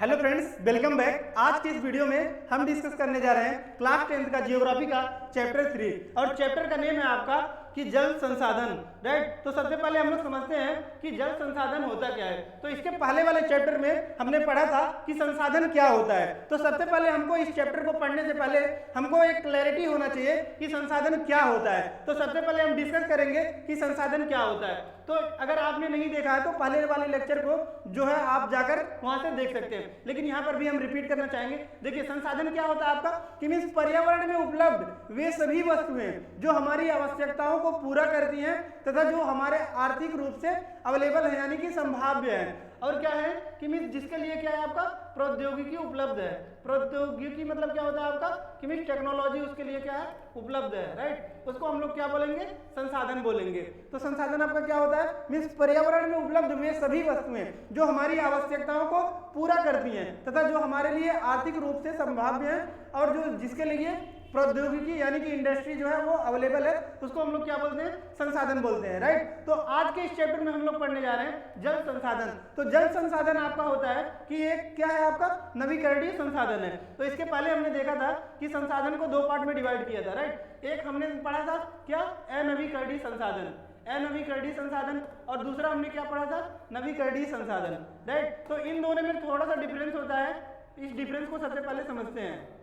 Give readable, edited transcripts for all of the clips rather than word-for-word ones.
Hello friends, welcome back. आज के इस वीडियो में हम डिस्कस करने जा रहे हैं क्लास 10th का जियोग्राफी का चैप्टर 3 और चैप्टर का नेम है आपका कि जल संसाधन। राइट, तो सबसे पहले हम लोग समझते हैं कि जल संसाधन होता क्या है। तो इसके पहले वाले चैप्टर में हमने पढ़ा था कि संसाधन क्या होता है। तो सबसे पहले हमको इस चैप्टर को पढ़ने से पहले हमको एक क्लैरिटी होना चाहिए कि संसाधन क्या होता है। तो सबसे पहले हम डिस्कस करेंगे कि संसाधन क्या होता है। तो अगर आपने नहीं देखा है तो पहले वाले लेक्चर को जो है आप जाकर वहां से देख सकते हैं, लेकिन यहाँ पर भी हम रिपीट करना चाहेंगे। देखिए, संसाधन क्या होता है आपका कि मीन्स पर्यावरण में उपलब्ध वे सभी वस्तुएं जो हमारी आवश्यकताओं को पूरा करती हैं तथा जो हमारे आर्थिक रूप से अवेलेबल है यानी कि संभाव्य है। और क्या है कि मीन्स जिसके लिए क्या है आपका प्रौद्योगिकी उपलब्ध है। प्रौद्योगिकी मतलब क्या होता है आपका कि मीन्स टेक्नोलॉजी उसके लिए क्या है उपलब्ध है। राइट, उसको हम लोग क्या बोलेंगे, संसाधन बोलेंगे। तो संसाधन आपका क्या होता है मीन्स पर्यावरण में उपलब्ध वे सभी वस्तुएं जो हमारी आवश्यकताओं को पूरा करती हैं तथा जो हमारे लिए आर्थिक रूप से संभाव्य है और जो जिसके लिए प्रौद्योगिकी यानी कि इंडस्ट्री जो है वो अवेलेबल है, उसको हम लोग क्या बोलते हैं, संसाधन बोलते हैं। राइट, तो आज के इस चैप्टर में हम लोग पढ़ने जा रहे हैं जल संसाधन। तो जल संसाधन आपका होता है कि एक क्या है आपका नवीकरणीय संसाधन है। तो इसके पहले हमने देखा था कि संसाधन को दो पार्ट में डिवाइड किया था। राइट, एक हमने पढ़ा था क्या, अनवीकरणीय संसाधन, अनवीकरणीय संसाधन, और दूसरा हमने क्या पढ़ा था, नवीकरणीय संसाधन। राइट, तो इन दोनों में थोड़ा सा डिफरेंस होता है। इस डिफरेंस को सबसे पहले समझते हैं।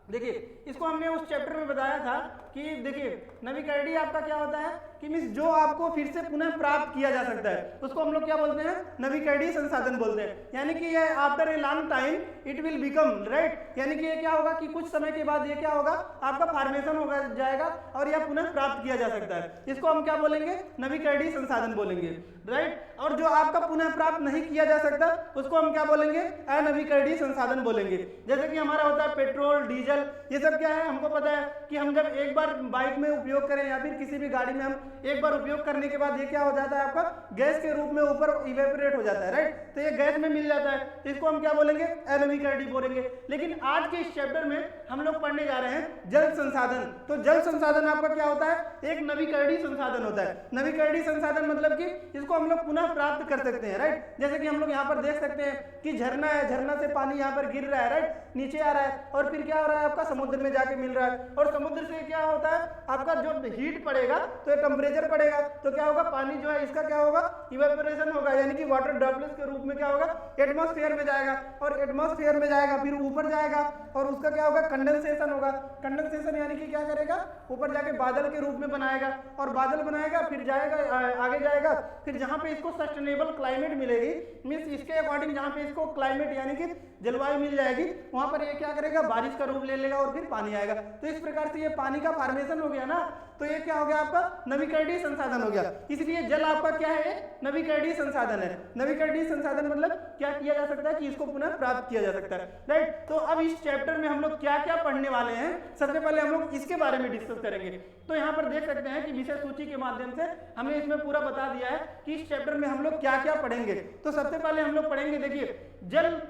देखिए, इसको हमने उस चैप्टर में बताया था कि देखिए नवीकरणीय आपका क्या होता है कि मीन्स जो आपको फिर से पुनः प्राप्त किया जा सकता है उसको हम लोग क्या बोलते हैं, नवीकरणीय संसाधन बोलते हैं। यानी कि ये after a long time it will become, right, यानी कि ये क्या होगा कि कुछ समय के बाद ये क्या होगा आपका फॉर्मेशन हो जाएगा और यह पुनः प्राप्त किया जा सकता है। इसको हम क्या बोलेंगे, नवीकरणीय संसाधन बोलेंगे। राइट, और जो आपका पुनः प्राप्त नहीं किया जा सकता उसको हम क्या बोलेंगे, अनवीकरणीय संसाधन बोलेंगे। जैसे कि हमारा होता है पेट्रोल, डीजल, ये सब क्या है हमको पता है कि हम जब एक बार बाइक में उपयोग करें या फिर किसी भी गाड़ी में हम एक बार उपयोग करने के बाद ये क्या हो जाता है आपका गैस के रूप में ऊपर इवेपोरेट हो जाता है। राइट, तो ये गैस में मिल जाता है, इसको हम क्या बोलेंगे, अनवीकरणीय बोलेंगे। लेकिन आज के इस चैप्टर में हम लोग पढ़ने जा रहे हैं जल संसाधन। तो जल संसाधन आपका क्या होता है, एक नवीकरणीय संसाधन होता है। नवीकरणीय संसाधन मतलब कि इसको हम लोग पुनः प्राप्त कर सकते हैं। राइट, जैसे कि हम लोग यहाँ पर देख सकते हैं कि झरना है, झरना से पानी यहाँ पर गिर रहा है, राइट, नीचे आ रहा है और फिर क्या हो रहा है आपका समुद्र में जाके मिल रहा है। और समुद्र से क्या होता है आपका जो हीट पड़ेगा तो टेम्परेचर पड़ेगा तो क्या होगा, पानी जो है इसका क्या होगा, इवेपोरेशन होगा, यानी कि वाटर ड्रॉपलेट्स के रूप में क्या होगा एटमॉस्फेयर में जाएगा और एटमॉस्फेयर में जाएगा फिर ऊपर जाएगा और उसका क्या होगा, कंडेंसेशन होगा। कंडेंसेशन यानी कि क्या करेगा, ऊपर जाके बादल के रूप में बनाएगा और बादल बनाएगा फिर जाएगा आगे जाएगा, फिर जहां पे इसको सस्टेनेबल क्लाइमेट मिलेगी, मींस इसके अकॉर्डिंग जहां पे इसको क्लाइमेट यानी कि जलवायु मिल जाएगी वहां पर ये क्या करेगा, बारिश का रूप ले लेगा और फिर पानी आएगा। तो इस प्रकार से ये पानी का फॉर्मेशन हो गया ना, तो ये क्या हो गया आपका नवीकरणीय संसाधन हो गया। इसलिए जल आपका क्या है, नवीकरणीय संसाधन है। नवीकरणीय संसाधन मतलब क्या किया जा सकता है कि इसको पुनः प्राप्त किया जा सकता है। राइट, तो अब इस चैप्टर में हम लोग क्या क्या पढ़ने वाले हैं, सबसे पहले हम लोग इसके बारे में डिस्कस करेंगे। तो यहाँ पर देख सकते हैं कि विषय सूची के माध्यम से हमने इसमें पूरा बता दिया है कि इस चैप्टर में हम लोग क्या क्या पढ़ेंगे। तो सबसे पहले हम लोग पढ़ेंगे, देखिए, जल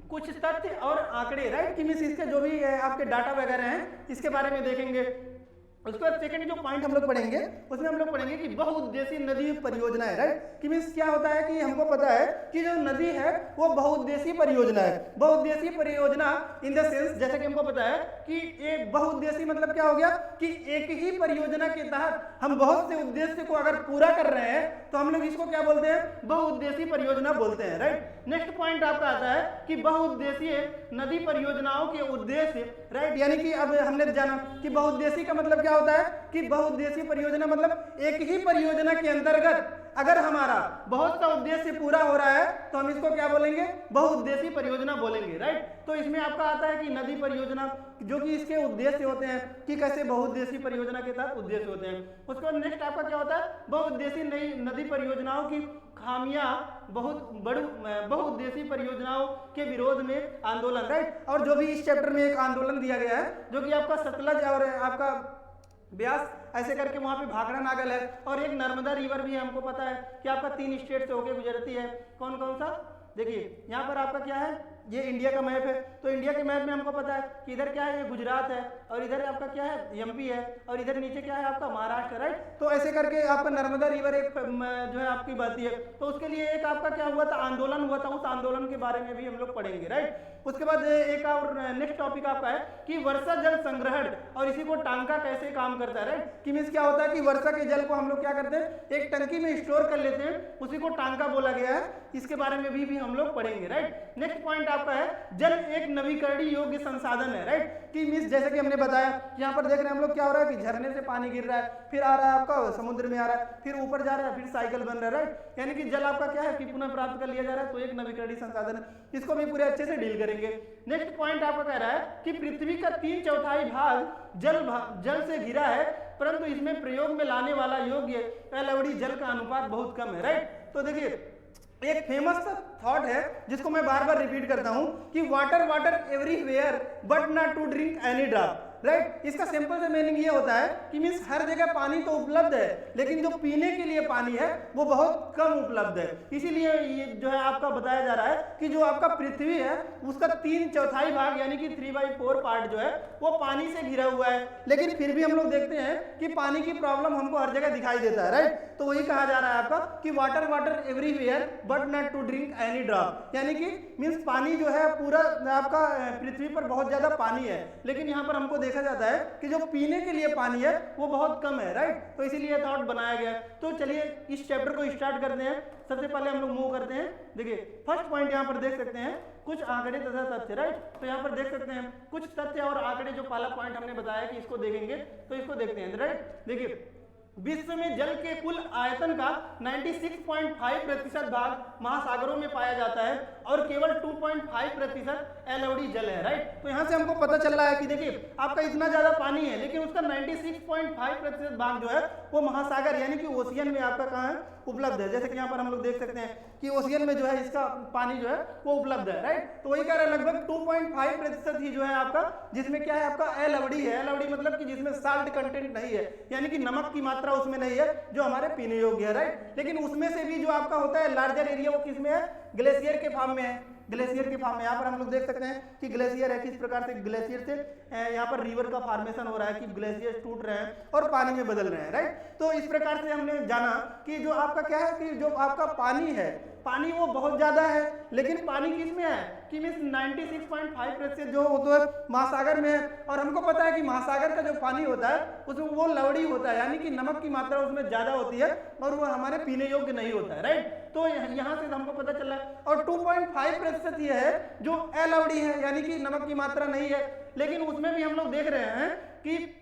कुछ तथ्य और आंकड़े। राइट, कि मींस इसके जो भी आपके डाटा वगैरह हैं इसके बारे में देखेंगे। उसके बाद सेकंड जो पॉइंट हम लोग पढ़ेंगे उसमें हम लोग पढ़ेगे कि बहुउद्देशीय नदी परियोजना है। राइट, कि मींस क्या होता है कि हमको पता है कि जो नदी है वो बहुउद्देशीय परियोजना है। बहुउद्देशीय परियोजना इन द सेंस, जैसे कि हमको पता है कि एक बहुउद्देशीय मतलब क्या हो गया कि एक ही परियोजना के तहत हम बहुत से उद्देश्य को अगर पूरा कर रहे हैं तो हम लोग इसको क्या बोलते हैं, बहुउद्देशीय परियोजना बोलते हैं। राइट, नेक्स्ट पॉइंट आपका आता है कि बहुउद्देशीय नदी परियोजनाओं के उद्देश्य। राइट, यानी कि अब हमने जाना कि बहुउद्देशीय का मतलब क्या होता है कि बहुउद्देशीय परियोजना मतलब एक ही परियोजना के अंतर्गत अगर हमारा बहुत सा उद्देश्य पूरा हो रहा है तो हम इसको क्या बोलेंगे, बहुउद्देशीय परियोजना बोलेंगे। राइट, तो इसमें आपका आता है कि नदी परियोजना जो कि इसके उद्देश्य होते हैं कि कैसे बहुउद्देशीय परियोजना के तहत उद्देश्य होते हैं। उसके बाद नेक्स्ट आपका क्या होता है, बहुउद्देशीय नई नदी परियोजनाओं की खामियां बहुउद्देशीय परियोजनाओं के विरोध में आंदोलन। राइट, और जो भी इस चैप्टर में एक आंदोलन दिया गया है जो कि आपका सतलज और आपका ब्यास ऐसे करके वहां पे भाखड़ा नागल है और एक नर्मदा रिवर भी हमको पता है कि आपका 3 स्टेट से होके गुजरती है। कौन कौन सा, देखिए यहाँ पर आपका क्या है, ये इंडिया का मैप है, तो इंडिया के मैप में हमको पता है कि इधर क्या है, ये गुजरात है, और इधर आपका क्या है, एमपी है, और इधर नीचे क्या है आपका महाराष्ट्र, राइट। तो ऐसे करके आपका नर्मदा रिवर एक जो है आपकी बहती है, तो उसके लिए एक आपका क्या हुआ था, आंदोलन हुआ था, उस आंदोलन के बारे में भी हम लोग पढ़ेंगे, राइट। उसके बाद एक और नेक्स्ट टॉपिक आपका है कि वर्षा जल संग्रहण और इसी को टांका कैसे काम करता है, राइट। कि मीन्स क्या होता है कि वर्षा के जल को हम लोग क्या करते हैं, एक टंकी में स्टोर कर लेते हैं, उसी को टांका बोला गया है, इसके बारे में भी हम लोग पढ़ेंगे, राइट। नेक्स्ट पॉइंट आपका है जल एक नवीकरणीय योग्य संसाधन है, राइट। कि मीन्स जैसे कि हमने बताया यहाँ पर देख रहे हैं हम लोग क्या हो रहा है कि झरने से पानी गिर रहा है, फिर आ रहा है आपका समुद्र में आ रहा है, फिर ऊपर जा रहा है, फिर साइकिल बन रहा है, राइट। यानी कि जल आपका क्या है कि पुनः प्राप्त कर लिया जा रहा है, तो एक नवीकरणीय संसाधन है, इसको भी पूरे अच्छे से डील करेंगे। नेक्स्ट पॉइंट आपका कह रहा है कि पृथ्वी का 3/4 भाग जल से घिरा है, परंतु इसमें प्रयोग में लाने वाला योग्य एलवडी जल का अनुपात बहुत कम है, राइट। तो देखिए एक फेमस थॉट है जिसको मैं बार बार रिपीट करता हूं कि water water everywhere but not to drink any drop, right. इसका सिंपल से मीनिंग ये होता है कि मीन्स हर जगह पानी तो उपलब्ध है, लेकिन जो पीने के लिए पानी है वो बहुत कम उपलब्ध है। इसीलिए ये जो है आपका बताया जा रहा है कि जो आपका पृथ्वी है उसका 3/4 भाग यानी कि 3/4 पार्ट जो है वो पानी से घिरा हुआ है, लेकिन फिर भी हम लोग देखते हैं कि पानी की प्रॉब्लम हमको हर जगह दिखाई देता है, राइट। तो वही कहा जा रहा है आपका कि water water everywhere but not to drink any drop, यानी कि मीन्स पानी जो है पूरा आपका पृथ्वी पर बहुत ज्यादा पानी है, लेकिन यहाँ पर हमको देखा जाता है कि जो पीने के लिए पानी है वो बहुत कम है, राइट। तो इसीलिए थॉट बनाया गया। तो चलिए इस चैप्टर को स्टार्ट करते हैं। सबसे पहले हम लोग मूव करते हैं। देखिए फर्स्ट पॉइंट यहाँ पर देख सकते हैं कुछ आंकड़े तथा तथ्य, राइट। तो यहाँ पर देख सकते हैं कुछ तथ्य और आंकड़े, जो पहला पॉइंट हमने बताया कि इसको देखेंगे, तो इसको देखते हैं, राइट। देखिए विश्व में जल के कुल आयतन का 96.5% भाग महासागरों में पाया जाता है और केवल 2.5% एलओडी जल है, राइट। तो यहाँ से हमको पता चल रहा है कि देखिए आपका इतना ज्यादा पानी है, लेकिन उसका 96.5% भाग जो है वो महासागर यानी कि ओशियन में आपका कहाँ है, उपलब्ध है। जैसे कि यहाँ पर हम लोग देख सकते हैं कि ओशियन में जो है इसका पानी जो है वो उपलब्ध है, राइट। तो वही कह रहा है लगभग 2.5% ही जो है आपका, जिसमें क्या है आपका एलओडी है। एलओडी मतलब कि जिसमें साल्ट कंटेंट नहीं है, यानी कि नमक की मात्रा उसमें नहीं है जो हमारे पीने योग्य है, राइट। लेकिन उसमें से भी जो आपका होता है लार्जर एरिया वो किसमें है, ग्लेशियर के फॉर्म में है। ग्लेशियर के फॉर्म में यहाँ पर हम लोग देख सकते हैं कि ग्लेशियर है, किस प्रकार से ग्लेशियर से यहाँ पर रिवर का फॉर्मेशन हो रहा है कि ग्लेशियर टूट रहे हैं और पानी में बदल रहे हैं, राइट। तो इस प्रकार से हमने जाना कि जो आपका क्या है कि जो आपका पानी है, पानी वो बहुत ज्यादा है, लेकिन पानी किस में है कि मीन्स 96.5% जो तो महासागर में है। और हमको पता है कि महासागर का जो पानी होता है उसमें वो लवड़ी होता है, यानी कि नमक की मात्रा उसमें ज्यादा होती है और वो हमारे पीने योग्य नहीं होता है, राइट। तो यहाँ से हमको पता चल रहा है। और 2.5% ये है जो एलवडी है, यानी कि नमक की मात्रा नहीं है, लेकिन उसमें भी हम लोग देख रहे हैं कि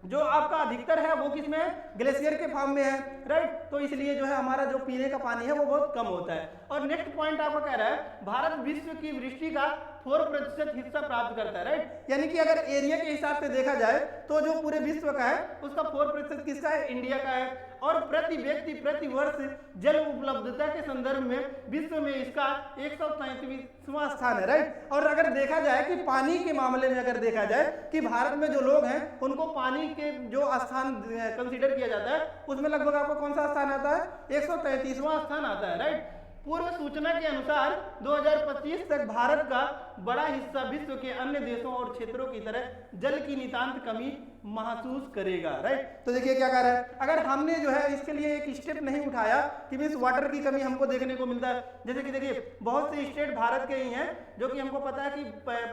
जो आपका अधिकतर है वो किसमें है, ग्लेशियर के फॉर्म में है, राइट। तो इसलिए जो है हमारा जो पीने का पानी है वो बहुत कम होता है। और नेक्स्ट पॉइंट आपको कह रहा है भारत विश्व की वृष्टि का 4% हिस्सा प्राप्त करता है, राइट। यानी कि अगर एरिया के हिसाब से देखा जाए तो जो पूरे विश्व का है उसका 4% किसका है, इंडिया का है। और प्रति व्यक्ति प्रति वर्ष जल उपलब्धता के संदर्भ में विश्व में इसका 133वां स्थान है, राइट। और अगर देखा जाए कि पानी के मामले में अगर देखा जाए कि भारत में जो लोग हैं उनको पानी के जो स्थान कंसीडर किया जाता है उसमें लगभग आपको कौन सा स्थान आता है, 133वां स्थान आता है, राइट। पूर्व सूचना के अनुसार 2025 तक भारत का बड़ा हिस्सा विश्व के अन्य देशों और क्षेत्रों की तरह जल की नितांत कमी महसूस करेगा, राइट। तो देखिए क्या कह रहा है, अगर हमने जो है इसके लिए एक स्टेप नहीं उठाया कि मीन्स वाटर की कमी हमको देखने को मिलता है। जैसे कि देखिए बहुत से स्टेट भारत के ही हैं जो कि हमको पता है कि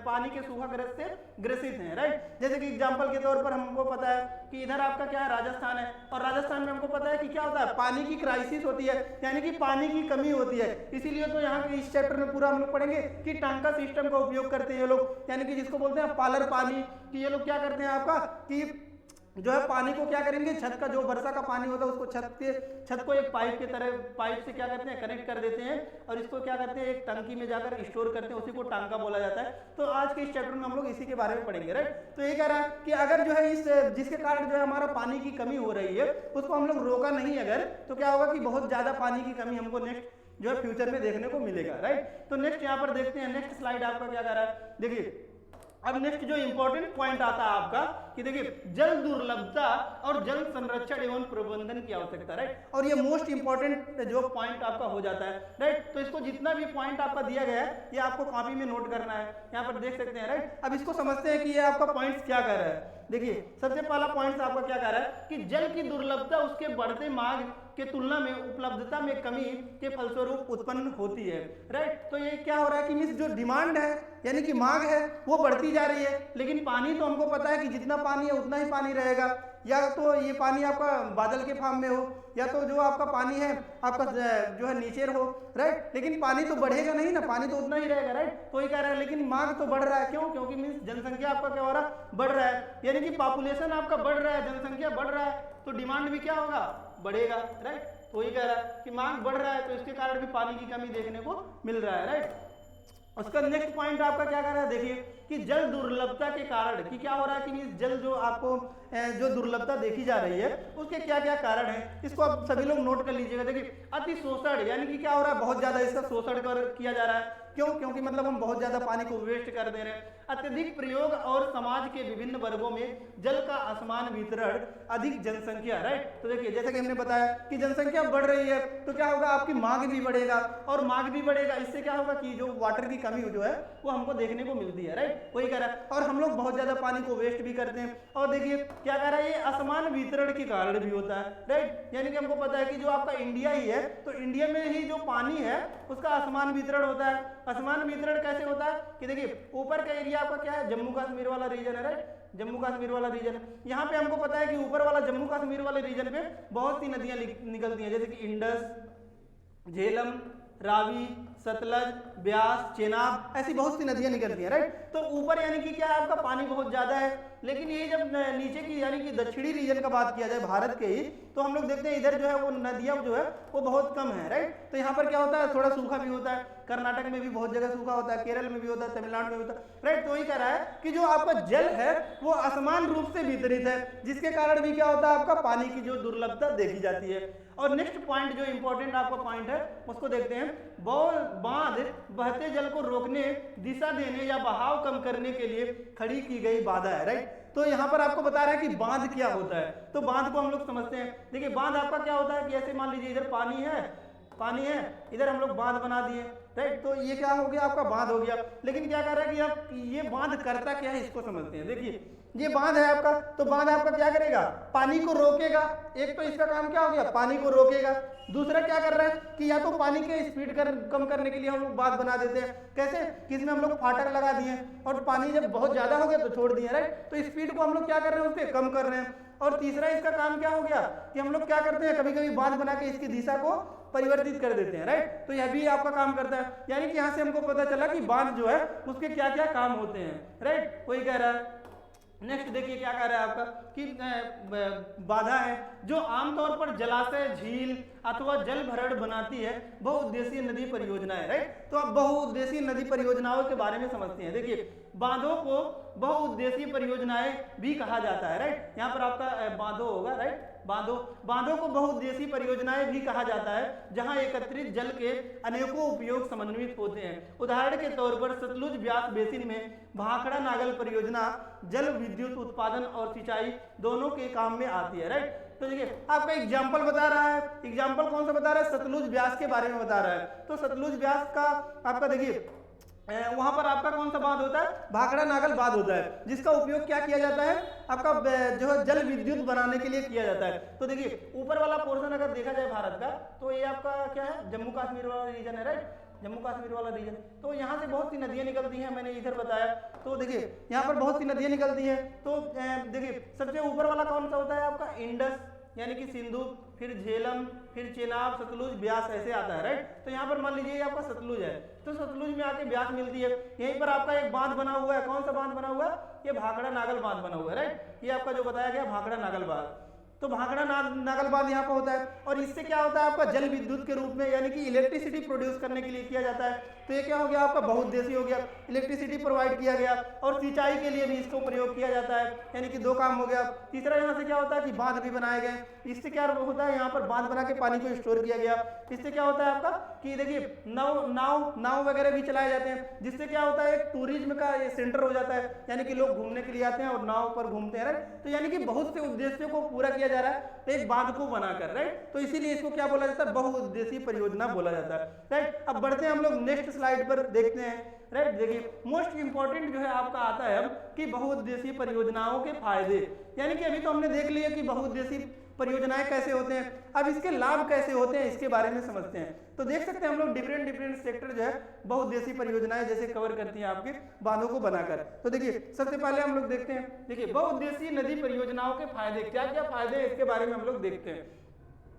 पानी के सूखाग्रस्त से ग्रसित हैं, राइट। जैसे कि एग्जाम्पल के तौर पर हमको पता है कि इधर आपका क्या है, राजस्थान है, और राजस्थान में हमको पता है कि क्या होता है, पानी की क्राइसिस होती है, यानी कि पानी की कमी होती है। इसीलिए तो यहाँ के इस चैप्टर में पूरा हम लोग पढ़ेंगे कि टांका सिस्टम का उपयोग करते हैं ये लोग, यानी कि जिसको बोलते हैं पालर पानी, कि ये लोग क्या करते हैं आपका कि जो है पानी को क्या करेंगे, छत का जो वर्षा का पानी होता है उसको छत को एक पाइप की तरह पाइप से क्या करते हैं, कनेक्ट कर देते हैं और इसको क्या करते हैं, एक टंकी में जाकर स्टोर करते हैं, उसी को टांका बोला जाता है। तो आज के इस चैप्टर में हम लोग इसी के बारे में पढ़ेंगे, राइट। तो ये कह रहा है कि अगर जो है इस जिसके कारण जो है हमारा पानी की कमी हो रही है उसको हम लोग रोका नहीं अगर, तो क्या होगा कि बहुत ज्यादा पानी की कमी हमको नेक्स्ट जो है फ्यूचर में देखने को मिलेगा, राइट। तो नेक्स्ट यहाँ पर देखते हैं, नेक्स्ट स्लाइड आपका क्या कह रहा है। देखिए अब नेक्स्ट जो इंपॉर्टेंट पॉइंट आता है आपका कि देखिए जल दुर्लभता और जल संरक्षण एवं प्रबंधन की आवश्यकता, राइट। और ये मोस्ट इंपॉर्टेंट जो पॉइंट आपका हो जाता है, राइट। तो इसको जितना भी पॉइंट आपका दिया गया है ये आपको कॉपी में नोट करना है, यहाँ पर देख सकते हैं, राइट। अब इसको समझते हैं कि ये आपका पॉइंट्स क्या कर रहा है। देखिए सबसे पहला पॉइंट आपका क्या कह रहा है कि जल की दुर्लभता उसके बढ़ते मांग के तुलना में उपलब्धता में कमी के फलस्वरूप उत्पन्न होती है, राइट। तो ये क्या हो रहा है कि मीन्स जो डिमांड है यानी कि मांग है वो बढ़ती जा रही है, लेकिन पानी तो हमको पता है कि जितना पानी है उतना ही पानी रहेगा, या तो ये पानी आपका बादल के फार्म में हो या तो जो आपका पानी है आपका जो है नीचे हो, राइट। लेकिन पानी तो बढ़ेगा नहीं ना, पानी तो उतना ही रहेगा, राइट। तो ये कह रहा है लेकिन मांग तो बढ़ रहा है, क्यों? क्योंकि मीन्स जनसंख्या आपका क्या हो रहा है, बढ़ रहा है, यानी कि पॉपुलेशन आपका बढ़ रहा है, जनसंख्या बढ़ रहा है, तो डिमांड भी क्या होगा, बढ़ेगा, राइट। तो ये कह रहा है कि मांग बढ़ रहा है तो इसके कारण भी पानी की कमी देखने को मिल रहा है, राइट। उसका नेक्स्ट पॉइंट आपका क्या कर रहा है, देखिए कि जल दुर्लभता के कारण कि क्या हो रहा है कि जल जो आपको जो दुर्लभता देखी जा रही है उसके क्या क्या कारण है, इसको आप सभी लोग नोट कर लीजिएगा। देखिए अति शोषण यानी कि क्या हो रहा है, बहुत ज्यादा इसका शोषण किया जा रहा है, क्यों? क्योंकि मतलब हम बहुत ज्यादा पानी को वेस्ट कर दे रहे हैं। अत्यधिक प्रयोग और समाज के विभिन्न वर्गों में जल का असमान वितरण, अधिक जनसंख्या, राइट। तो देखिए जैसे कि हमने बताया कि जनसंख्या बढ़ रही है तो क्या होगा, आपकी मांग भी बढ़ेगा, और मांग भी बढ़ेगा, इससे क्या होगा कि जो वाटर की कमी जो है वो हमको देखने को मिलती है, राइट। वही कह रहा है, और हम लोग बहुत ज्यादा पानी को वेस्ट भी करते हैं। और देखिए क्या कह रहा है, ये असमान वितरण के कारण भी होता है, राइट। यानी कि हमको पता है कि जो आपका इंडिया ही है तो इंडिया में ही जो पानी है उसका असमान वितरण होता है। असमान वितरण कैसे होता है कि देखिए ऊपर का एरिया आपका क्या है, जम्मू कश्मीर वाला रीजन है, राइट। जम्मू कश्मीर वाला रीजन, यहाँ पे हमको पता है कि ऊपर वाला जम्मू कश्मीर वाले रीजन पे बहुत सी नदियां निकलती हैं, जैसे कि इंडस, झेलम, रावी, सतलज, ब्यास, चेनाब, ऐसी बहुत सी नदियां निकलती हैं, राइट। तो ऊपर यानी कि क्या है, आपका पानी बहुत ज्यादा है, लेकिन ये जब नीचे की यानी कि दक्षिणी रीजन का बात किया जाए भारत के ही, तो हम लोग देखते हैं इधर जो है वो नदियां जो है वो बहुत कम है, राइट। तो यहाँ पर क्या होता है, थोड़ा सूखा भी होता है, कर्नाटक में भी बहुत जगह सूखा होता है, केरल में भी होता है, तमिलनाडु में भी होता है, राइट। तो ये कह रहा है कि जो आपका जल है वो असमान रूप से वितरित है, जिसके कारण भी क्या होता है, आपका पानी की जो दुर्लभता देखी जाती है। और नेक्स्ट पॉइंट जो इंपॉर्टेंट आपका पॉइंट है उसको देखते हैं, बांध बहते जल को रोकने, दिशा देने या बहाव कम करने के लिए खड़ी की गई बाधा है, राइट। तो यहाँ पर आपको बता रहा है कि बांध क्या होता है, तो बांध को हम लोग समझते हैं। देखिए बांध आपका क्या होता है कि ऐसे मान लीजिए इधर पानी है, इधर हम लोग बांध बना दिए, राइट। तो ये क्या हो गया, आपका बांध हो गया। लेकिन क्या कर रहा है कि आप ये बांध करता क्या है इसको समझते हैं। देखिए ये बांध है आपका, तो बांध आपका क्या करेगा, पानी को रोकेगा। एक तो इसका काम क्या हो गया, पानी को रोकेगा। दूसरा क्या कर रहा है कि या तो पानी के स्पीड कम करने के लिए हम लोग बांध बना देते हैं, कैसे कि इसमें हम लोग फाटक लगा दिए और पानी जब बहुत ज्यादा हो गया तो छोड़ दिए, राइट। तो स्पीड को हम लोग क्या कर रहे हैं, उससे कम कर रहे हैं। और तीसरा इसका काम क्या हो गया कि हम लोग क्या करते हैं, कभी कभी बांध बना के इसकी दिशा को परिवर्तित कर देते हैं, राइट। तो यह भी आपका काम करता है, यानी कि यहाँ से हमको पता चला कि बांध जो है उसके क्या क्या काम होते हैं, राइट। वही कह रहा है। नेक्स्ट देखिए क्या कह रहा है आपका कि बाधा है जो आमतौर पर जलाशय, झील अथवा जल भरण बनाती है, बहुउद्देशीय नदी परियोजनाएं, राइट। तो अब बहुउद्देशीय नदी परियोजनाओं के बारे में समझते हैं। देखिए बांधों को बहुउद्देशीय परियोजनाएं भी कहा जाता है, राइट। यहाँ पर आपका बांधो होगा, राइट। बांधों को बहुउद्देशीय परियोजनाएं भी कहा जाता है, जहां एकत्रित जल के अनेकों उपयोग समन्वित होते हैं। उदाहरण के तौर पर सतलुज ब्यास बेसिन में भाखड़ा नागल परियोजना जल विद्युत उत्पादन और सिंचाई दोनों के काम में आती है, राइट। तो देखिए आपका एग्जाम्पल बता रहा है, एग्जाम्पल कौन सा बता रहा है, सतलुज ब्यास के बारे में बता रहा है। तो सतलुज ब्यास का आपका देखिए वहां पर आपका कौन सा बांध होता है, भाखड़ा नागल बांध होता है, जिसका उपयोग क्या किया जाता है, आपका जो है जल विद्युत बनाने के लिए किया जाता है। तो देखिए ऊपर वाला पोर्शन अगर देखा जाए भारत का, तो ये आपका क्या है, जम्मू कश्मीर वाला रीजन है, राइट। जम्मू कश्मीर वाला रीजन, तो यहाँ से बहुत सी नदियाँ निकलती हैं, मैंने इधर बताया। तो देखिए यहाँ पर बहुत सी नदियाँ निकलती हैं। तो देखिए सबसे ऊपर वाला कौन सा होता है आपका, इंडस यानी कि सिंधु, फिर झेलम, फिर चेनाब, सतलुज, ब्यास ऐसे आता है, राइट। तो यहाँ पर मान लीजिए आपका सतलुज है, तो सतलुज में आके ब्यास मिलती है। यहीं पर आपका एक बांध बना हुआ है, कौन सा बांध बना हुआ है, ये भाखड़ा नागल बांध बना हुआ है, राइट। ये आपका जो बताया गया भाखड़ा नागल बांध। तो भाखड़ा नागल बांध यहाँ पर होता है, और इससे क्या होता है आपका जल विद्युत के रूप में यानी कि इलेक्ट्रिसिटी प्रोड्यूस करने के लिए किया जाता है। तो ये क्या हो गया आपका बहुउद्देशीय हो गया, इलेक्ट्रिसिटी प्रोवाइड किया गया, और सिंचाई के लिए भी इसको प्रयोग किया जाता है, यानी कि दो काम हो गया। तीसरा यहाँ से क्या होता है कि बांध भी बनाए गए, इससे क्या होता है यहाँ पर बांध बना के पानी को स्टोर किया गया। इससे क्या होता है आपका कि देखिए नाव वगैरह भी चलाए जाते हैं, जिससे क्या होता है एक टूरिज्म का सेंटर हो जाता है, यानी कि लोग घूमने के लिए आते हैं और नाव पर घूमते हैं, राइट। तो यानी कि बहुत से उद्देश्यों को पूरा किया जा रहा है एक बांध को बनाकर, राइट। तो इसीलिए इसको क्या बोला जाता है, बहुउद्देशीय परियोजना बोला जाता है, राइट। अब बढ़ते हैं हम लोग नेक्स्ट स्लाइड पर देखते हैं, राइट। देखिए मोस्ट इंपॉर्टेंट जो है आपका आता है अब कि बहुउद्देशीय परियोजनाओं के फायदे, यानी कि अभी तो हमने देख लिया कि बहुउद्देशीय परियोजनाएं कैसे होते हैं, अब इसके लाभ कैसे होते हैं इसके बारे में समझते हैं। तो देख सकते हैं हम लोग डिफरेंट सेक्टर जो है बहुउद्देशीय परियोजनाएं जैसे कवर करती हैं आपके बांधों को बनाकर। तो देखिए सबसे पहले हम लोग देखते हैं, देखिए बहुउद्देशीय नदी परियोजनाओं के फायदे, क्या क्या फायदे हैं इसके बारे में हम लोग देखते हैं।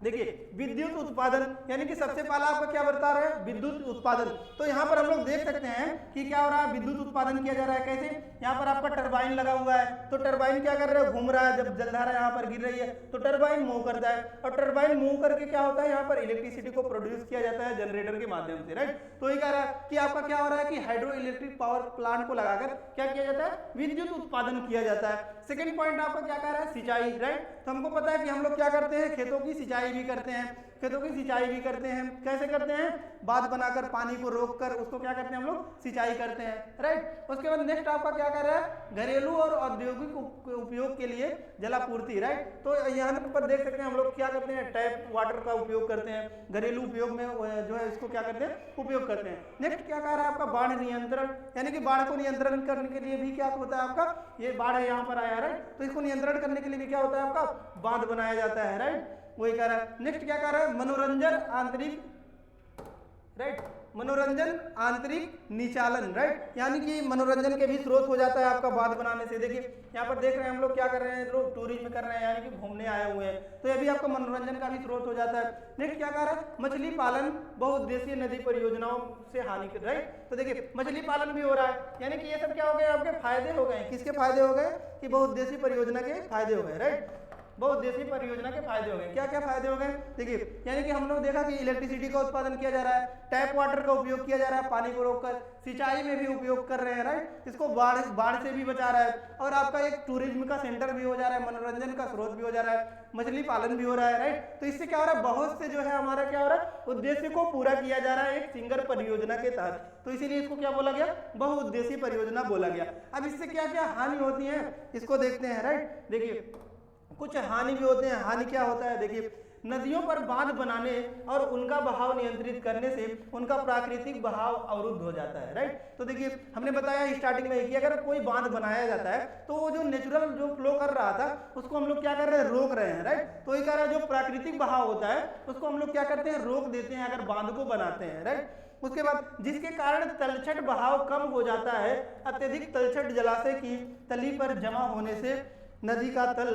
देखिए विद्युत उत्पादन, यानी कि सबसे पहला आपका क्या बता रहा है, विद्युत उत्पादन। तो यहाँ पर हम लोग देख सकते हैं कि क्या हो रहा है, विद्युत उत्पादन किया जा रहा है। कैसे, यहाँ पर आपका टरबाइन लगा हुआ है, तो टरबाइन क्या कर रहा है, घूम रहा है, जब जलधारा यहाँ पर गिर रही है तो टरबाइन मूव करता है, और टरबाइन मूव करके क्या होता है यहाँ पर इलेक्ट्रिसिटी को प्रोड्यूस किया जाता है जनरेटर के माध्यम से, राइट। तो ये कह रहा है कि आपका क्या हो रहा है कि हाइड्रो इलेक्ट्रिक पावर प्लांट को लगाकर क्या किया जाता है, विद्युत उत्पादन किया जाता है। सेकेंड पॉइंट आपका क्या कह रहा है, सिंचाई, राइट। तो हमको पता है कि हम लोग क्या करते हैं, खेतों की सिंचाई भी करते हैं, खेतों की सिंचाई भी करते हैं। कैसे करते हैं, बांध बनाकर पानी को रोककर उसको क्या करते हैं हम लोग, सिंचाई करते हैं, राइट। उसके बाद नेक्स्ट आपका क्या कर रहा है, घरेलू और औद्योगिक उपयोग के लिए जलापूर्ति, राइट। तो यहाँ पर देख सकते हैं हम लोग क्या करते हैं, टैप वाटर का उपयोग करते हैं, घरेलू उपयोग में जो है इसको क्या करते हैं, उपयोग करते हैं। नेक्स्ट क्या कह रहा है आपका, बाढ़ नियंत्रण, यानी कि बाढ़ को नियंत्रण करने के लिए भी क्या होता है आपका, ये बाढ़ यहाँ पर आया, राइट। तो इसको नियंत्रण करने के लिए भी क्या होता है आपका, बांध बनाया जाता है, राइट। वही कह रहा है। नेक्स्ट क्या कह रहा है, मनोरंजन आंतरिक, राइट, मनोरंजन आंतरिक निचालन, राइट, यानी कि मनोरंजन के भी स्रोत हो जाता है आपका बांध बनाने से। देखिए यहाँ पर देख रहे हैं हम लोग क्या कर रहे हैं, लोग टूरिज्म कर रहे हैं, यानी कि घूमने आए हुए हैं, तो ये भी आपका मनोरंजन का भी स्रोत हो जाता है। नेक्स्ट क्या कह रहा है, मछली पालन बहुउद्देशीय नदी परियोजनाओं से हानि, राइट। तो देखिए मछली पालन भी हो रहा है, यानी कि ये सब क्या हो गए, आपके फायदे हो गए। किसके फायदे हो गए, कि बहुउद्देशीय परियोजना के फायदे हो गए, राइट। बहुउद्देशीय परियोजना के फायदे हो गए। क्या क्या फायदे हो गए, देखिए यानी कि हम लोग देखा कि इलेक्ट्रिसिटी का उत्पादन किया जा रहा है, टैप वाटर का उपयोग किया जा रहा है, पानी को रोककर सिंचाई में भी उपयोग कर रहे हैं, राइट। इसको बाढ़ से भी बचा रहा है, और आपका एक टूरिज्म का सेंटर भी हो जा रहा है, मनोरंजन का स्रोत भी हो जा रहा है, मछली पालन भी हो रहा है, राइट। तो इससे क्या हो रहा है, बहुत से जो है हमारा क्या हो रहा है, उद्देश्य को पूरा किया जा रहा है एक सिंगल परियोजना के तहत। तो इसीलिए इसको क्या बोला गया, बहुउद्देशीय परियोजना बोला गया। अब इससे क्या क्या हानि होती है इसको देखते हैं, राइट। देखिए कुछ हानि भी होते हैं। हानि क्या होता है, देखिए नदियों पर बांध बनाने और उनका बहाव नियंत्रित करने से उनका प्राकृतिक बहाव अवरुद्ध हो जाता है, राइट। तो देखिए हमने बताया स्टार्टिंग में कि अगर कोई बांध बनाया जाता है तो वो जो नेचुरल जो फ्लो कर रहा था उसको हम लोग क्या कर रहे हैं, रोक रहे हैं, राइट। तो ये कह रहा है जो प्राकृतिक बहाव होता है उसको हम लोग क्या करते हैं, रोक देते हैं अगर बांध को बनाते हैं, राइट। उसके बाद जिसके कारण तलछट बहाव कम हो जाता है। अत्यधिक तलछट जलाशय की तली पर जमा होने से नदी का तल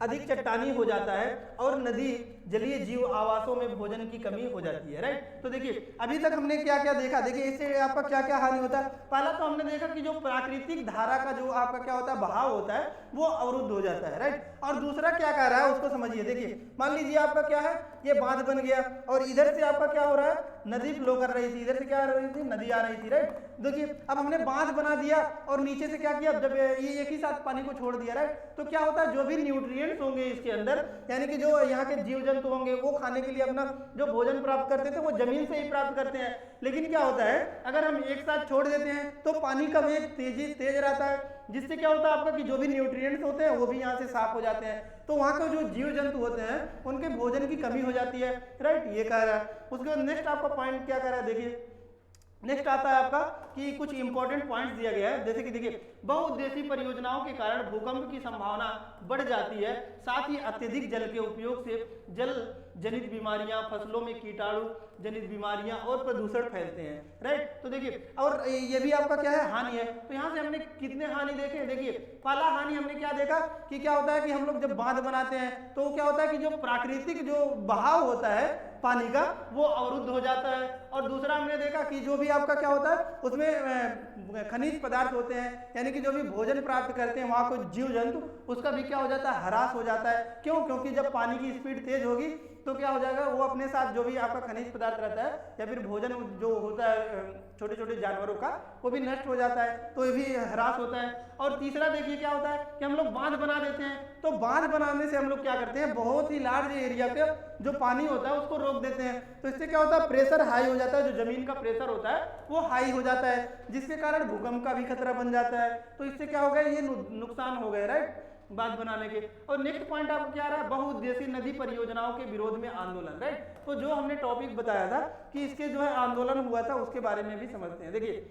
अधिक चट्टानी हो जाता है और नदी जलीय जीव आवासों में भोजन की कमी हो जाती है, राइट। तो देखिए अभी तक हमने क्या क्या देखा, देखिए इससे आपका क्या क्या हानि होता है। पहला तो हमने देखा कि जो प्राकृतिक धारा का जो आपका क्या होता है, बहाव होता है वो अवरुद्ध हो जाता है, राइट। और दूसरा क्या कह रहा है उसको समझिए। देखिए मान लीजिए आपका क्या है, ये बांध बन गया और इधर से आपका क्या हो रहा है, नदी फ्लो कर रही थी, इधर से क्या आ रही थी, नदी आ रही थी, राइट। देखिए अब हमने बांध बना दिया और नीचे से क्या किया, जब ये एक ही साथ पानी को छोड़ दिया, राइट। तो क्या होता है, जो भी न्यूट्रिएंट्स होंगे इसके अंदर, यानी कि जो यहाँ के जीव जंतु होंगे वो खाने के लिए अपना जो भोजन प्राप्त करते थे वो जमीन से ही प्राप्त करते हैं। लेकिन क्या होता है, अगर हम एक साथ छोड़ देते हैं तो पानी का वेग तेज रहता है, जिससे क्या होता है आपका कि जो भी न्यूट्रिएंट्स होते हैं वो भी यहाँ से साफ हो जाते हैं, तो वहाँ के जो जीव जंतु होते हैं उनके भोजन की कमी हो जाती है, राइट। ये कह रहा है। उसके बाद नेक्स्ट आपका पॉइंट क्या कह रहा है, देखिए नेक्स्ट आता है आपका कि कुछ इंपॉर्टेंट पॉइंट्स दिया गया है, जैसे कि देखिए बहुउद्देशीय परियोजनाओं के कारण भूकंप की संभावना बढ़ जाती है, साथ ही अत्यधिक जल के उपयोग से जल जनित बीमारियां, फसलों में कीटाणु जनित बीमारियां और प्रदूषण फैलते हैं, राइट। तो देखिए और ये भी आपका क्या है, हानि है। तो यहाँ से हमने कितने हानि देखे, देखिए पहला हानि हमने क्या देखा कि क्या होता है कि हम लोग जब बांध बनाते हैं तो क्या होता है कि जो प्राकृतिक जो बहाव होता है पानी का वो अवरुद्ध हो जाता है। और दूसरा हमने देखा कि जो भी आपका क्या होता है उसमें खनिज पदार्थ होते हैं, यानी कि जो भी भोजन प्राप्त करते हैं वहाँ कोई जीव जंतु, उसका भी क्या हो जाता है, ह्रास हो जाता है। क्यों? क्योंकि जब पानी की स्पीड तेज होगी तो क्या हो जाएगा, वो अपने साथ जो भी आपका खनिज पदार्थ रहता है या फिर भोजन जो होता है छोटे छोटे जानवरों का, वो भी नष्ट हो जाता है, तो ये भी ह्रास होता है। और तीसरा देखिए क्या होता है कि हम लोग बांध बना देते हैं, तो बांध बनाने से हम लोग क्या करते हैं, बहुत ही लार्ज एरिया पे जो पानी होता है उसको रोक देते हैं। तो इससे क्या होता है, प्रेशर हाई हो जाता है, जो जमीन का प्रेशर होता है वो हाई हो जाता है, जिसके कारण भूकंप का भी खतरा बन जाता है। तो इससे क्या हो गया, ये नुकसान हो गए, राइट, बांध बनाने के। और नेक्स्ट पॉइंट आपको क्या रहा है, बहुउद्देशीय नदी परियोजनाओं के विरोध में आंदोलन, राइट। तो जो हमने टॉपिक बताया था कि इसके जो है आंदोलन हुआ था उसके बारे में भी समझते हैं। देखिए,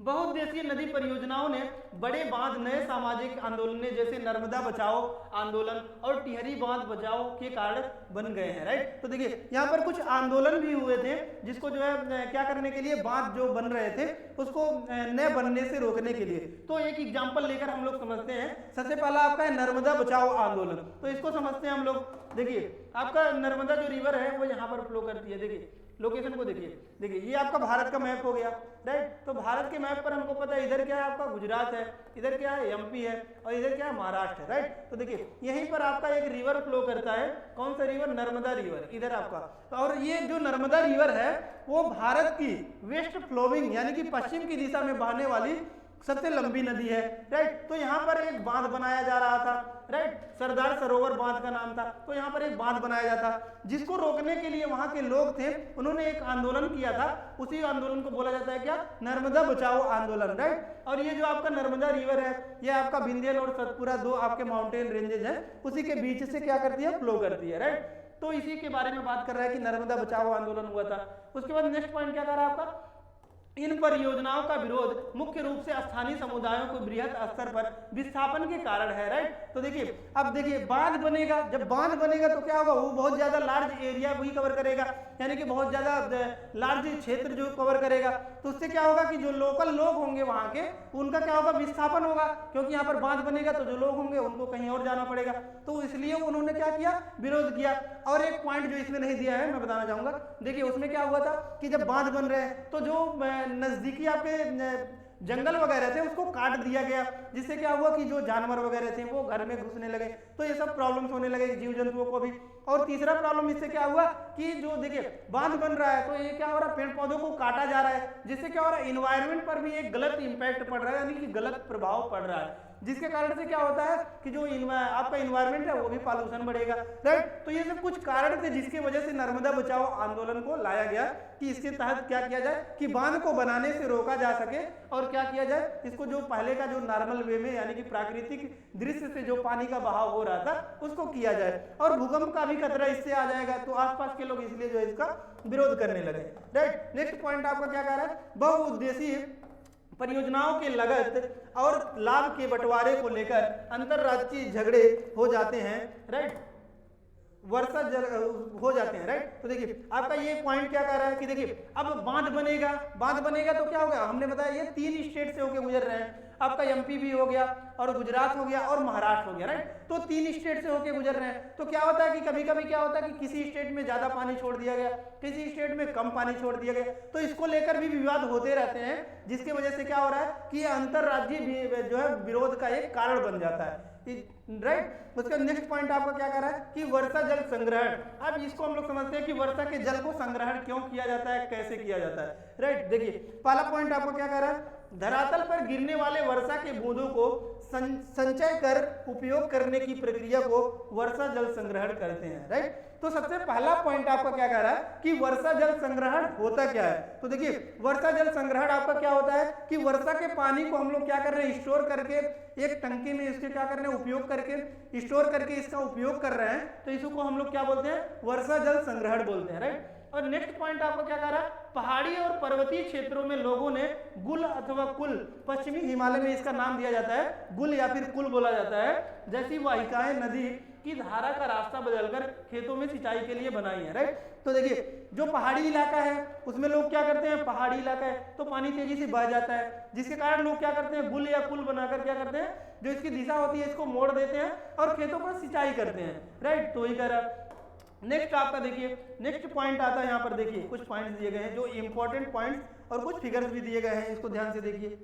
बहुउद्देशीय नदी परियोजनाओं ने बड़े बांध नए सामाजिक आंदोलनों जैसे नर्मदा बचाओ आंदोलन और टिहरी बांध बचाओ के कारण बन गए हैं, राइट। तो देखिए यहाँ पर कुछ आंदोलन भी हुए थे जिसको जो है क्या करने के लिए, बांध जो बन रहे थे उसको न बनने से रोकने के लिए। तो एक एग्जाम्पल लेकर हम लोग समझते हैं। सबसे पहला आपका है नर्मदा बचाओ आंदोलन, तो इसको समझते हैं हम लोग। देखिए आपका नर्मदा जो रिवर है वो यहाँ पर फ्लो करती है। देखिए लोकेशन को देखिए ये आपका भारत का मैप हो गया, राइट। तो भारत के मैप पर हमको पता है इधर क्या है आपका गुजरात है, इधर क्या है एमपी है और इधर क्या है महाराष्ट्र है, राइट। तो देखिए यहीं पर आपका एक रिवर फ्लो करता है, कौन सा रिवर, नर्मदा रिवर, इधर आपका। और ये जो नर्मदा रिवर है वो भारत की वेस्ट फ्लोइंग यानी कि पश्चिम की दिशा में बहने वाली सबसे लंबी नदी है, राइट। तो यहाँ पर एक बांध बनाया जा रहा था, राइट, सरदार सरोवर बांध का नाम था। तो यहाँ पर एक बांध बनाया जाता जिसको रोकने के लिए वहां के लोग थे, उन्होंने एक आंदोलन किया था। उसी आंदोलन को बोला जाता है क्या, नर्मदा बचाओ आंदोलन, राइट। और ये जो आपका नर्मदा रिवर है ये आपका विंध्य और सतपुरा दो आपके माउंटेन रेंजेस हैं, उसी के बीच से क्या करती है, फ्लो करती है, राइट। तो इसी के बारे में बात कर रहा है कि नर्मदा बचाओ आंदोलन हुआ था। उसके बाद नेक्स्ट पॉइंट क्या कर रहा है आपका, इन परियोजनाओं का विरोध मुख्य रूप से स्थानीय समुदायों को बृहद स्तर पर विस्थापन के कारण है, राइट। तो देखिए अब देखिए बांध बनेगा, जब बांध बनेगा तो क्या होगा, वो बहुत ज्यादा लार्ज एरिया भी कवर करेगा, यानी कि बहुत ज्यादा लार्ज क्षेत्र जो कवर करेगा। तो उससे क्या होगा कि जो लोकल लोग होंगे वहां के, उनका क्या होगा, विस्थापन होगा, क्योंकि यहाँ पर बांध बनेगा तो जो लोग होंगे उनको कहीं और जाना पड़ेगा। तो इसलिए उन्होंने क्या किया, विरोध किया। और एक पॉइंट जो इसमें नहीं दिया है मैं बताना चाहूंगा। देखिए उसमें क्या हुआ था कि जब बांध बन रहे हैं तो जो नजदीकी आपके जंगल वगैरह थे उसको काट दिया गया, जिससे क्या हुआ कि जो जानवर वगैरह थे वो घर में घुसने लगे, तो ये सब प्रॉब्लम्स होने लगे जीव जंतुओं को भी। और तीसरा प्रॉब्लम इससे क्या हुआ कि जो देखिए बांध बन रहा है तो ये क्या हो रहा है, पेड़ पौधों को काटा जा रहा है, जिससे क्या हो रहा है, इन्वायरमेंट पर भी एक गलत इंपैक्ट पड़ रहा है, यानी कि गलत प्रभाव पड़ रहा है, जिसके कारण से क्या होता है कि जो आपका इन्वायरमेंट है वो भी पॉल्यूशन बढ़ेगा, राइट। तो ये सब कुछ कारण थे जिसकी वजह से नर्मदा बचाओ आंदोलन को लाया गया कि इसके तहत क्या किया जाए कि बांध को बनाने से रोका जा सके और क्या किया जाए, इसको जो पहले का जो नॉर्मल वे में यानी कि प्राकृतिक दृश्य से जो पानी का बहाव हो रहा था उसको किया जाए, और भूकंप का भी खतरा इससे आ जाएगा। तो आसपास के लोग इसलिए जो है इसका विरोध करने लगे, राइट। नेक्स्ट पॉइंट आपका क्या कह रहा है, बहुउद्देशीय परियोजनाओं के लागत और लाभ के बंटवारे को लेकर अंतरराष्ट्रीय झगड़े हो जाते हैं, राइट, वर्षा जल हो जाते हैं, राइट। तो देखिए आपका ये पॉइंट क्या कह रहा है कि देखिए अब बांध बनेगा, बांध बनेगा तो क्या होगा, हमने बताया ये 3 स्टेट से होके गुजर रहे हैं, आपका एमपी भी हो गया और गुजरात हो गया और महाराष्ट्र हो गया, राइट। तो 3 स्टेट से होके गुजर रहे हैं। तो क्या होता है कि कभी कभी क्या होता है कि किसी स्टेट में ज्यादा पानी छोड़ दिया गया, किसी स्टेट में कम पानी छोड़ दिया गया, तो इसको लेकर भी विवाद होते रहते हैं, जिसकी वजह से क्या हो रहा है कि अंतरराज्यीय जो है विरोध का एक कारण बन जाता है, राइट। उसका नेक्स्ट पॉइंट आपका क्या कर रहा है कि वर्षा जल संग्रहण। अब इसको हम लोग समझते हैं कि वर्षा के जल को संग्रहण क्यों किया जाता है, कैसे किया जाता है, राइट। देखिए पहला पॉइंट आपको क्या कह रहा है, धरातल पर गिरने वाले वर्षा के बूंदों को संचय कर उपयोग करने की प्रक्रिया को वर्षा जल संग्रहण करते हैं, राइट। तो सबसे पहला पॉइंट आपका क्या कह रहा है कि वर्षा जल संग्रहण होता क्या है। तो देखिए वर्षा जल संग्रहण आपका क्या होता है कि वर्षा के पानी को हम लोग क्या कर रहे हैं, स्टोर करके एक टंकी में इसके क्या कर रहे हैं, उपयोग करके स्टोर करके इसका उपयोग कर रहे हैं, तो इसको हम लोग क्या बोलते हैं, वर्षा जल संग्रहण बोलते हैं, राइट। और नेक्स्ट पॉइंट आपको क्या कह रहा है, पहाड़ी और पर्वतीय क्षेत्रों में लोगों ने गुल अथवा कुल, पश्चिमी हिमालय में इसका नाम दिया जाता है गुल या फिर कुल बोला जाता है, जैसी वाहिकाएं नदी की धारा का रास्ता बदलकर खेतों में सिंचाई के लिए बनाई है, राइट। तो देखिए जो पहाड़ी इलाका है उसमें लोग क्या करते हैं, पहाड़ी इलाका है तो पानी तेजी से बह जाता है, जिसके कारण लोग क्या करते हैं, गुल या कुल बनाकर क्या करते हैं, जो इसकी दिशा होती है इसको मोड़ देते हैं और खेतों पर सिंचाई करते हैं, राइट। तो वही कह रहा नेक्स्ट आपका देखिए, नेक्स्ट पॉइंट आता है यहाँ पर, देखिए कुछ पॉइंट्स दिए गए हैं जो इंपॉर्टेंट पॉइंट्स और कुछ फिगर्स भी दिए गए हैं, इसको ध्यान से देखिए।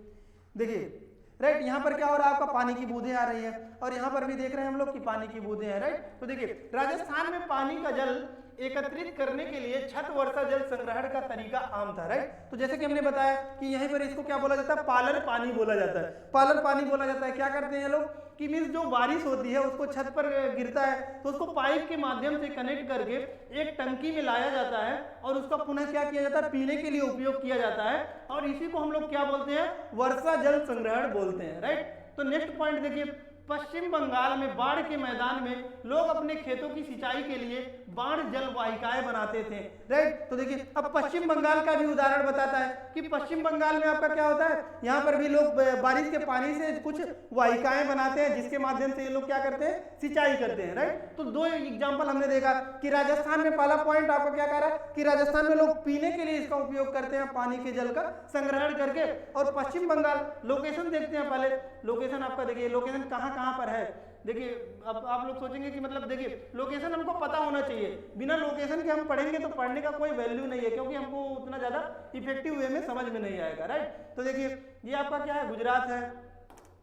देखिए राइट, यहाँ पर क्या हो रहा है, आपका पानी की बूंदें आ रही है और यहाँ पर भी देख रहे हैं हम लोग कि पानी की बूंदें हैं, राइट। तो देखिए राजस्थान में पानी का जल एकत्रित करने के लिए छत वर्षा जल संग्रहण का तरीका आम था, राइट। तो जैसे कि हमने बताया कि यहीं पर इसको क्या बोला जाता है, पालर पानी बोला जाता है, पालर पानी बोला जाता है। क्या करते हैं लोग कि मीन्स जो बारिश होती है उसको छत पर गिरता है तो उसको पाइप के माध्यम से कनेक्ट करके एक टंकी में लाया जाता है और उसका पुनः क्या किया जाता है, पीने के लिए उपयोग किया जाता है और इसी को हम लोग क्या बोलते हैं, वर्षा जल संग्रहण बोलते हैं, राइट। तो नेक्स्ट पॉइंट देखिए, पश्चिम बंगाल में बाढ़ के मैदान में लोग अपने खेतों की सिंचाई के लिए बाढ़ जल वाहिकाएं बनाते थे, राइट। तो देखिए अब पश्चिम बंगाल का भी उदाहरण बताता है कि पश्चिम बंगाल में आपका क्या होता है, यहाँ पर भी लोग बारिश के पानी से कुछ वाहिकाएं बनाते हैं जिसके माध्यम से ये लोग क्या करते हैं, सिंचाई करते हैं, राइट। तो दो एग्जाम्पल हमने देखा कि राजस्थान में पहला पॉइंट आपका क्या कह रहा है कि राजस्थान में लोग पीने के लिए इसका उपयोग करते हैं, पानी के जल का संग्रहण करके। और पश्चिम बंगाल, लोकेशन देखते हैं पहले, लोकेशन आपका देखिए, लोकेशन कहाँ पर है। देखिए अब आप लोग सोचेंगे कि मतलब देखिए लोकेशन हमको पता होना चाहिए, बिना लोकेशन के हम पढ़ेंगे तो पढ़ने का कोई वैल्यू नहीं है क्योंकि हमको उतना ज़्यादा इफेक्टिव वे में समझ में नहीं आएगा, राइट। तो देखिए ये आपका क्या है, गुजरात है,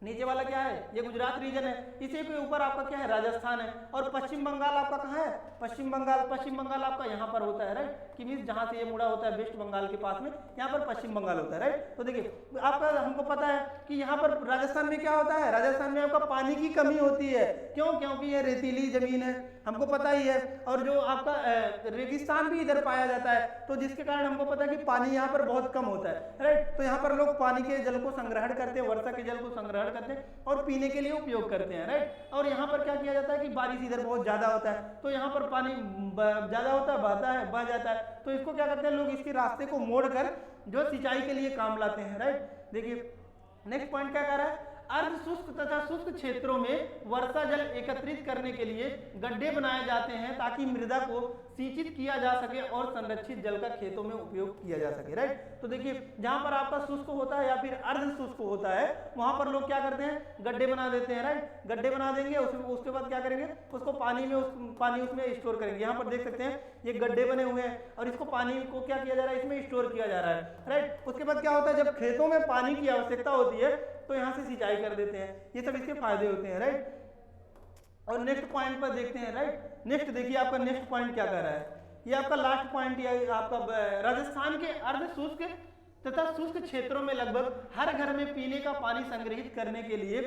नीचे वाला क्या है, ये गुजरात रीजन है, इसी के ऊपर आपका क्या है, राजस्थान है। और पश्चिम बंगाल आपका कहाँ है, पश्चिम बंगाल आपका यहाँ पर होता है, राइट। कि मीन्स जहाँ से ये मुड़ा होता है वेस्ट बंगाल के पास में, यहाँ पर पश्चिम बंगाल होता है, राइट। तो देखिए आपका हमको पता है कि यहाँ पर राजस्थान में क्या होता है, राजस्थान में आपका पानी की कमी होती है, क्यों, क्योंकि ये रेतीली जमीन है, हमको पता ही है। और जो आपका रेगिस्तान भी इधर पाया जाता है, तो जिसके कारण हमको पता है कि पानी यहाँ पर बहुत कम होता है, राइट। तो यहाँ पर लोग पानी के जल को संग्रहण करते हैं, वर्षा के जल को संग्रहण करते हैं और पीने के लिए उपयोग करते हैं, राइट। और यहाँ पर क्या किया जाता है कि बारिश इधर बहुत ज्यादा होता है तो यहाँ पर पानी ज्यादा होता है, बहता है, बह जाता है, तो इसको क्या करते हैं लोग, इसके रास्ते को मोड़कर जो सिंचाई के लिए काम लाते हैं, राइट। देखिए नेक्स्ट पॉइंट क्या कह रहा है, अर्ध शुष्क तथा शुष्क क्षेत्रों में वर्षा जल एकत्रित करने के लिए गड्ढे बनाए जाते हैं ताकि मृदा को सिंचित किया जा सके और संरक्षित जल का खेतों में उपयोग किया जा सके, राइट। तो देखिए जहां पर आपका शुष्क होता है या फिर अर्ध शुष्क होता है वहां पर लोग क्या करते हैं, गड्ढे बना देते हैं, राइट। गड्ढे बना देंगे, उसके बाद क्या करेंगे, उसको पानी उसमें स्टोर करेंगे। यहाँ पर देख सकते हैं ये गड्ढे बने हुए हैं और इसको पानी को क्या किया जा रहा है, इसमें स्टोर किया जा रहा है, राइट। उसके बाद क्या होता है, जब खेतों में पानी की आवश्यकता होती है तो यहाँ से सिंचाई कर देते हैं, ये सब इसके फायदे होते हैं, राइट। और नेक्स्ट पॉइंट पर देखते हैं, राइट। नेक्स्ट देखिए आपका नेक्स्ट पॉइंट क्या कर रहा है, ये आपका लास्ट पॉइंट ये आपका राजस्थान के अर्ध शुष्क तथा शुष्क क्षेत्रों में लगभग हर घर में पीने का पानी संग्रहित करने के लिए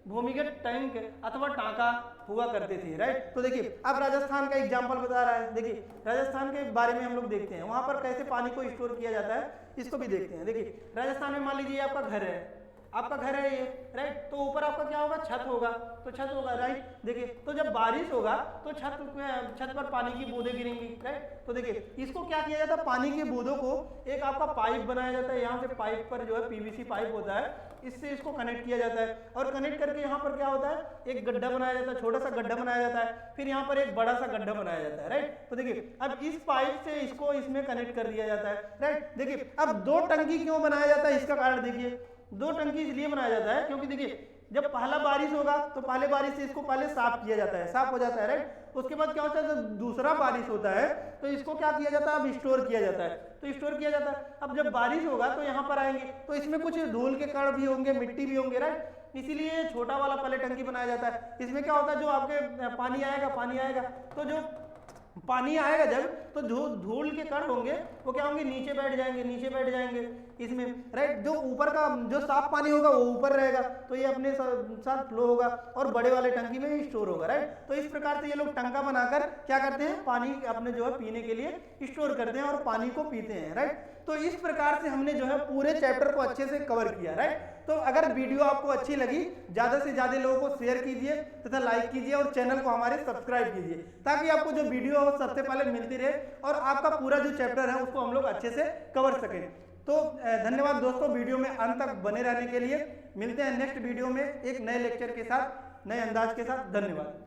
भूमिगत टैंक अथवा टांका हुआ करते थे, राइट। तो देखिए अब राजस्थान का एग्जांपल बता रहा है, देखिए राजस्थान के बारे में हम लोग देखते हैं, वहां पर कैसे पानी को स्टोर किया जाता है इसको भी देखते हैं। देखिए राजस्थान में मान लीजिए आपका घर है, आपका घर है ये, राइट। तो ऊपर आपका क्या होगा, छत होगा, तो छत होगा, राइट। देखिए तो जब बारिश होगा तो छत पर पानी की बूंदें गिरेंगी, राइट। तो देखिए इसको क्या किया जाता है, पानी की बूंदों को एक आपका पाइप बनाया जाता है, यहाँ से पाइप पर जो है पीवीसी पाइप होता है, इससे इसको कनेक्ट किया जाता है और कनेक्ट करके यहाँ पर क्या होता है, एक गड्ढा बनाया जाता है, छोटा सा गड्ढा बनाया जाता है, फिर यहाँ पर एक बड़ा सा गड्ढा बनाया जाता है, राइट। तो देखिए अब इस पाइप से इसको इसमें कनेक्ट कर दिया जाता है, राइट। देखिए अब दो टंकी क्यों बनाया जाता है, इसका कारण देखिए, दो टंकी इसलिए बनाया जाता है क्योंकि देखिए जब पहला बारिश होगा तो पहले बारिश से इसको पहले साफ किया जाता है, साफ हो जाता है, राइट। उसके बाद क्या होता है, जब दूसरा बारिश होता है तो इसको क्या किया जाता है, अब स्टोर किया जाता है, तो स्टोर किया जाता है। अब जब बारिश होगा तो यहाँ पर आएंगे तो इसमें कुछ धूल के कण भी होंगे, मिट्टी भी होंगे, राइट। इसीलिए छोटा वाला पहले टंकी बनाया जाता है। इसमें क्या होता है, जो आपके पानी आएगा तो जो पानी आएगा जब तो धूल के कण होंगे वो क्या होंगे, नीचे बैठ जाएंगे इसमें, राइट। जो ऊपर का जो साफ पानी होगा वो ऊपर रहेगा तो ये अपने साथ फ्लो होगा और बड़े वाले टंकी में स्टोर होगा, राइट। तो इस प्रकार से ये लोग टंका बनाकर क्या करते हैं, पानी अपने जो है पीने के लिए स्टोर करते हैं और पानी को पीते हैं, राइट। तो इस प्रकार से हमने जो है पूरे चैप्टर को अच्छे से कवर किया, राइट। तो अगर वीडियो आपको अच्छी लगी ज्यादा से ज्यादा लोगों को शेयर कीजिए तथा लाइक कीजिए और चैनल को हमारे सब्सक्राइब कीजिए ताकि आपको जो वीडियो हो सबसे पहले मिलती रहे और आपका पूरा जो चैप्टर है उसको हम लोग अच्छे से कवर सकें। तो धन्यवाद दोस्तों, वीडियो में अंत तक बने रहने के लिए। मिलते हैं नेक्स्ट वीडियो में एक नए लेक्चर के साथ, नए अंदाज के साथ। धन्यवाद।